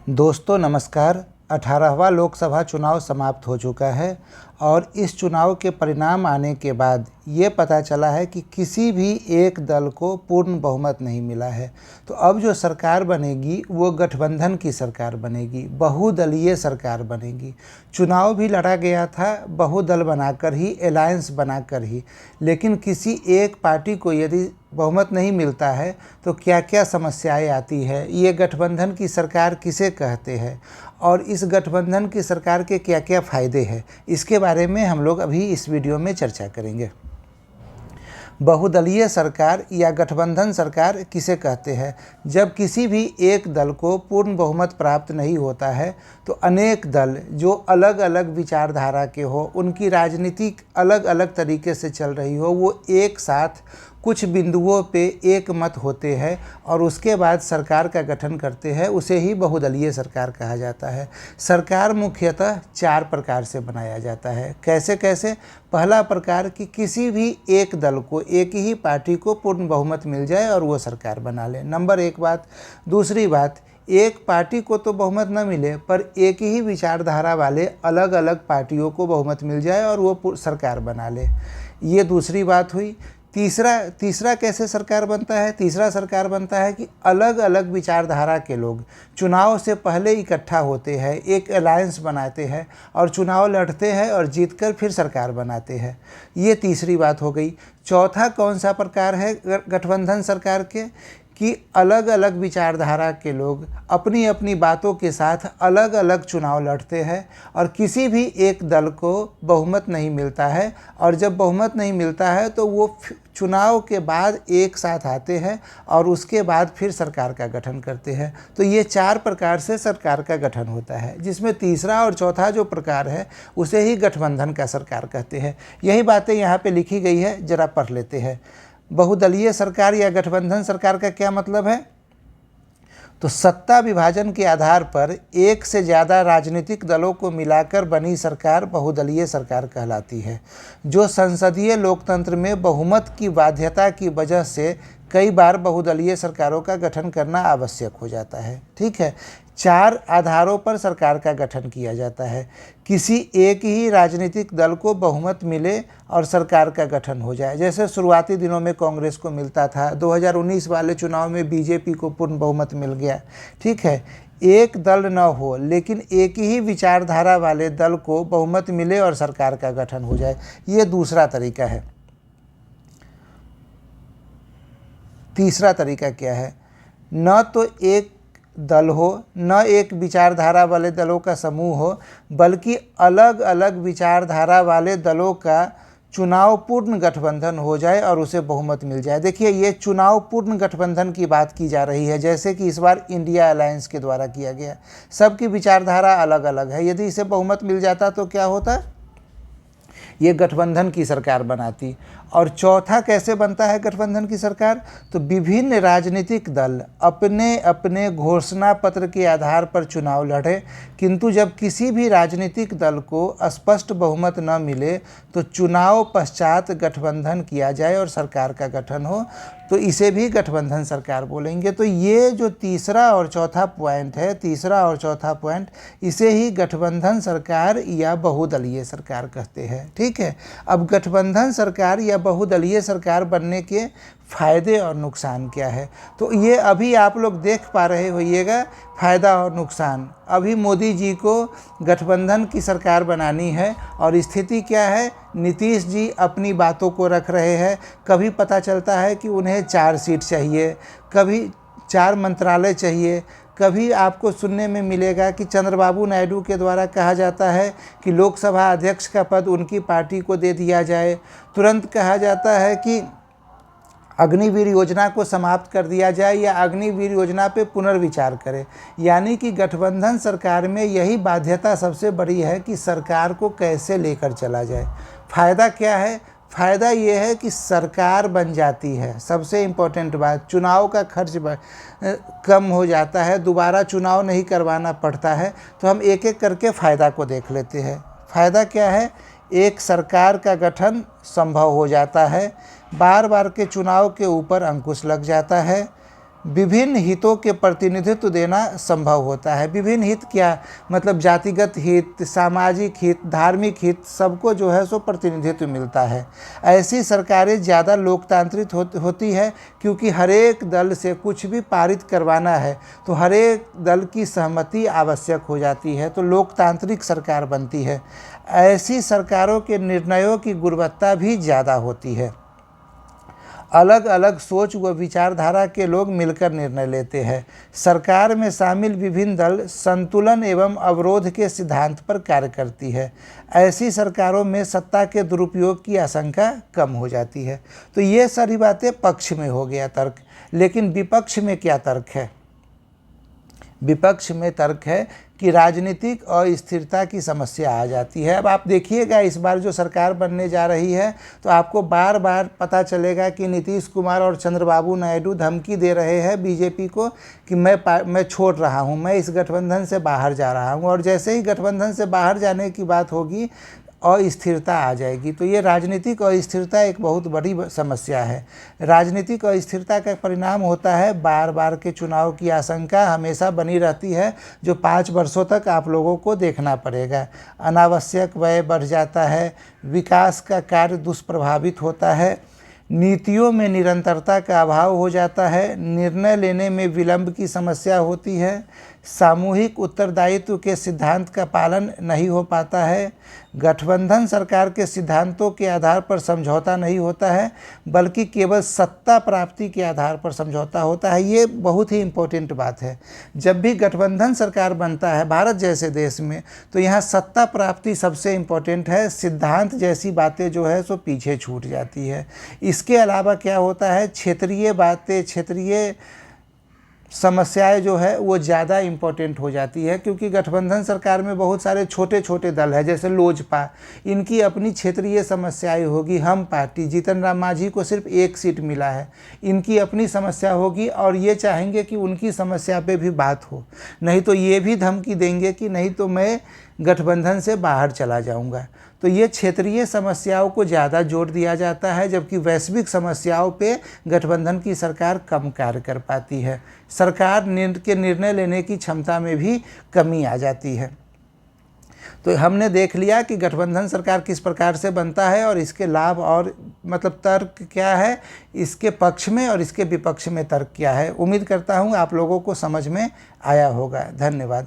दोस्तों नमस्कार। 18वां लोकसभा चुनाव समाप्त हो चुका है और इस चुनाव के परिणाम आने के बाद ये पता चला है कि किसी भी एक दल को पूर्ण बहुमत नहीं मिला है। तो अब जो सरकार बनेगी वो गठबंधन की सरकार बनेगी, बहुदलीय सरकार बनेगी। चुनाव भी लड़ा गया था बहुदल बनाकर ही, अलायंस बनाकर ही, लेकिन किसी एक पार्टी को यदि बहुमत नहीं मिलता है तो क्या क्या समस्याएं आती है, ये गठबंधन की सरकार किसे कहते हैं और इस गठबंधन की सरकार के क्या क्या फ़ायदे हैं, इसके बारे में हम लोग अभी इस वीडियो में चर्चा करेंगे। बहुदलीय सरकार या गठबंधन सरकार किसे कहते हैं? जब किसी भी एक दल को पूर्ण बहुमत प्राप्त नहीं होता है तो अनेक दल जो अलग अलग विचारधारा के हो, उनकी राजनीति अलग अलग तरीके से चल रही हो, वो एक साथ कुछ बिंदुओं पे एक मत होते हैं और उसके बाद सरकार का गठन करते हैं, उसे ही बहुदलीय सरकार कहा जाता है। सरकार मुख्यतः 4 प्रकार से बनाया जाता है। कैसे कैसे? पहला प्रकार कि किसी भी एक दल को, एक ही पार्टी को पूर्ण बहुमत मिल जाए और वो सरकार बना ले, नंबर 1 बात। दूसरी बात, एक पार्टी को तो बहुमत न मिले पर एक ही विचारधारा वाले अलग अलग पार्टियों को बहुमत मिल जाए और वो सरकार बना ले, ये दूसरी बात हुई। तीसरा कैसे सरकार बनता है? तीसरा सरकार बनता है कि अलग अलग विचारधारा के लोग चुनाव से पहले इकट्ठा होते हैं, एक अलायंस बनाते हैं और चुनाव लड़ते हैं और जीतकर फिर सरकार बनाते हैं, ये तीसरी बात हो गई। चौथा कौन सा प्रकार है गठबंधन सरकार के? कि अलग अलग विचारधारा के लोग अपनी अपनी बातों के साथ अलग अलग चुनाव लड़ते हैं और किसी भी एक दल को बहुमत नहीं मिलता है, और जब बहुमत नहीं मिलता है तो वो चुनाव के बाद एक साथ आते हैं और उसके बाद फिर सरकार का गठन करते हैं। तो ये 4 प्रकार से सरकार का गठन होता है, जिसमें तीसरा और चौथा जो प्रकार है उसे ही गठबंधन का सरकार कहते हैं। यही बातें यहाँ पे लिखी गई है, जरा पढ़ लेते हैं। बहुदलीय सरकार या गठबंधन सरकार का क्या मतलब है? तो सत्ता विभाजन के आधार पर एक से ज़्यादा राजनीतिक दलों को मिलाकर बनी सरकार बहुदलीय सरकार कहलाती है, जो संसदीय लोकतंत्र में बहुमत की बाध्यता की वजह से कई बार बहुदलीय सरकारों का गठन करना आवश्यक हो जाता है। ठीक है, 4 आधारों पर सरकार का गठन किया जाता है। किसी एक ही राजनीतिक दल को बहुमत मिले और सरकार का गठन हो जाए, जैसे शुरुआती दिनों में कांग्रेस को मिलता था, 2019 वाले चुनाव में बीजेपी को पूर्ण बहुमत मिल गया। ठीक है, एक दल न हो लेकिन एक ही विचारधारा वाले दल को बहुमत मिले और सरकार का गठन हो जाए, ये दूसरा तरीका है। तीसरा तरीका क्या है? न तो एक दल हो, न एक विचारधारा वाले दलों का समूह हो, बल्कि अलग अलग विचारधारा वाले दलों का चुनाव पूर्ण गठबंधन हो जाए और उसे बहुमत मिल जाए। देखिए, ये चुनाव पूर्ण गठबंधन की बात की जा रही है, जैसे कि इस बार इंडिया अलायंस के द्वारा किया गया। सबकी विचारधारा अलग अलग है, यदि इसे बहुमत मिल जाता तो क्या होता? ये गठबंधन की सरकार बनाती। और चौथा कैसे बनता है गठबंधन की सरकार? तो विभिन्न राजनीतिक दल अपने अपने घोषणा पत्र के आधार पर चुनाव लड़े, किंतु जब किसी भी राजनीतिक दल को स्पष्ट बहुमत न मिले तो चुनाव पश्चात गठबंधन किया जाए और सरकार का गठन हो, तो इसे भी गठबंधन सरकार बोलेंगे। तो ये जो तीसरा और चौथा पॉइंट है, तीसरा और चौथा पॉइंट, इसे ही गठबंधन सरकार या बहुदलीय सरकार कहते हैं। ठीक है, अब गठबंधन सरकार या बहुदलीय सरकार बनने के फ़ायदे और नुकसान क्या है? तो ये अभी आप लोग देख पा रहे होइएगा फ़ायदा और नुकसान। अभी मोदी जी को गठबंधन की सरकार बनानी है और स्थिति क्या है? नीतीश जी अपनी बातों को रख रहे हैं। कभी पता चलता है कि उन्हें 4 सीट चाहिए, कभी 4 मंत्रालय चाहिए, कभी आपको सुनने में मिलेगा कि चंद्रबाबू नायडू के द्वारा कहा जाता है कि लोकसभा अध्यक्ष का पद उनकी पार्टी को दे दिया जाए। तुरंत कहा जाता है कि अग्निवीर योजना को समाप्त कर दिया जाए या अग्निवीर योजना पे पुनर्विचार करें। यानी कि गठबंधन सरकार में यही बाध्यता सबसे बड़ी है कि सरकार को कैसे लेकर चला जाए। फ़ायदा क्या है? फ़ायदा ये है कि सरकार बन जाती है, सबसे इम्पोर्टेंट बात, चुनाव का खर्च कम हो जाता है, दोबारा चुनाव नहीं करवाना पड़ता है। तो हम एक एक करके फ़ायदा को देख लेते हैं। फ़ायदा क्या है? एक सरकार का गठन संभव हो जाता है, बार बार के चुनाव के ऊपर अंकुश लग जाता है, विभिन्न हितों के प्रतिनिधित्व देना संभव होता है। विभिन्न हित क्या, मतलब जातिगत हित, सामाजिक हित, धार्मिक हित, सबको जो है सो प्रतिनिधित्व मिलता है। ऐसी सरकारें ज़्यादा लोकतांत्रिक होती है, क्योंकि हर एक दल से कुछ भी पारित करवाना है तो हर एक दल की सहमति आवश्यक हो जाती है, तो लोकतांत्रिक सरकार बनती है। ऐसी सरकारों के निर्णयों की गुणवत्ता भी ज़्यादा होती है। अलग अलग सोच व विचारधारा के लोग मिलकर निर्णय लेते हैं। सरकार में शामिल विभिन्न दल संतुलन एवं अवरोध के सिद्धांत पर कार्य करती है। ऐसी सरकारों में सत्ता के दुरुपयोग की आशंका कम हो जाती है। तो ये सारी बातें पक्ष में हो गया तर्क, लेकिन विपक्ष में क्या तर्क है? विपक्ष में तर्क है कि राजनीतिक अस्थिरता की समस्या आ जाती है। अब आप देखिएगा, इस बार जो सरकार बनने जा रही है तो आपको बार बार पता चलेगा कि नीतीश कुमार और चंद्रबाबू नायडू धमकी दे रहे हैं बीजेपी को कि मैं छोड़ रहा हूं, मैं इस गठबंधन से बाहर जा रहा हूं, और जैसे ही गठबंधन से बाहर जाने की बात होगी अस्थिरता आ जाएगी। तो ये राजनीतिक अस्थिरता एक बहुत बड़ी समस्या है। राजनीतिक अस्थिरता का परिणाम होता है बार बार के चुनाव की आशंका हमेशा बनी रहती है, जो 5 वर्षों तक आप लोगों को देखना पड़ेगा। अनावश्यक व्यय बढ़ जाता है, विकास का कार्य दुष्प्रभावित होता है, नीतियों में निरंतरता का अभाव हो जाता है, निर्णय लेने में विलंब की समस्या होती है, सामूहिक उत्तरदायित्व के सिद्धांत का पालन नहीं हो पाता है, गठबंधन सरकार के सिद्धांतों के आधार पर समझौता नहीं होता है, बल्कि केवल सत्ता प्राप्ति के आधार पर समझौता होता है। ये बहुत ही इम्पोर्टेंट बात है। जब भी गठबंधन सरकार बनता है भारत जैसे देश में, तो यहाँ सत्ता प्राप्ति सबसे इम्पोर्टेंट है, सिद्धांत जैसी बातें जो है सो पीछे छूट जाती है। इसके अलावा क्या होता है, क्षेत्रीय बातें, क्षेत्रीय समस्याएं जो है वो ज़्यादा इम्पोर्टेंट हो जाती है, क्योंकि गठबंधन सरकार में बहुत सारे छोटे छोटे दल हैं, जैसे लोजपा, इनकी अपनी क्षेत्रीय समस्याएं होगी। हम पार्टी, जीतन राम मांझी को सिर्फ 1 सीट मिला है, इनकी अपनी समस्या होगी और ये चाहेंगे कि उनकी समस्या पे भी बात हो, नहीं तो ये भी धमकी देंगे कि नहीं तो मैं गठबंधन से बाहर चला जाऊंगा। तो ये क्षेत्रीय समस्याओं को ज़्यादा जोर दिया जाता है, जबकि वैश्विक समस्याओं पे गठबंधन की सरकार कम कार्य कर पाती है। सरकार के निर्णय लेने की क्षमता में भी कमी आ जाती है। तो हमने देख लिया कि गठबंधन सरकार किस प्रकार से बनता है और इसके लाभ और मतलब तर्क क्या है, इसके पक्ष में और इसके विपक्ष में तर्क क्या है। उम्मीद करता हूँ आप लोगों को समझ में आया होगा। धन्यवाद।